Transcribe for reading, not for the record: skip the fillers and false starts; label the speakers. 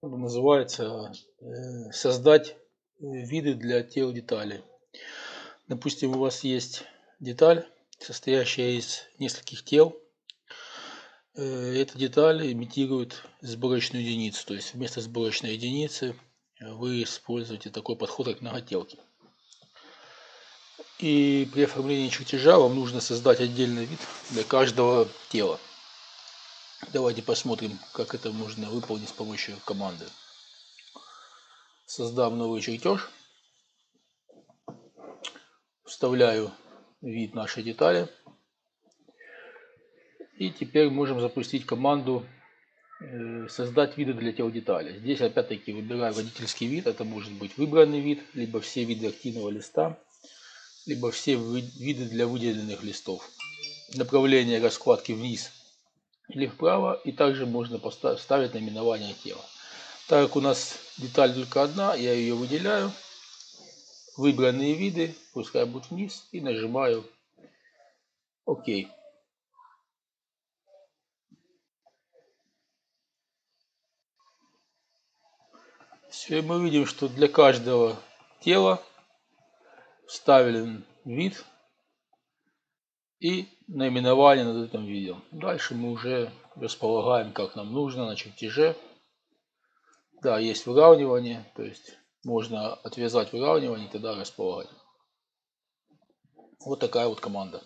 Speaker 1: Называется создать виды для тел деталей. Допустим, у вас есть деталь, состоящая из нескольких тел. Эта деталь имитирует сборочную единицу. То есть вместо сборочной единицы вы используете такой подход, как многотелки. И при оформлении чертежа вам нужно создать отдельный вид для каждого тела. Давайте посмотрим, как это можно выполнить с помощью команды. Создам новый чертеж. Вставляю вид нашей детали. И теперь можем запустить команду создать виды для тел детали. Здесь опять-таки выбираю водительский вид. Это может быть выбранный вид, либо все виды активного листа, либо все виды для выделенных листов. Направление раскладки вниз или вправо. И также можно ставить наименование тела. Так как у нас деталь только одна, я ее выделяю. Выбранные виды, пускай будут вниз, и нажимаю ОК. Все, и мы видим, что для каждого тела вставлен вид и наименование над этим видом. Дальше мы уже располагаем, как нам нужно, на чертеже. Да, есть выравнивание, то есть можно отвязать выравнивание и тогда располагать. Вот такая вот команда.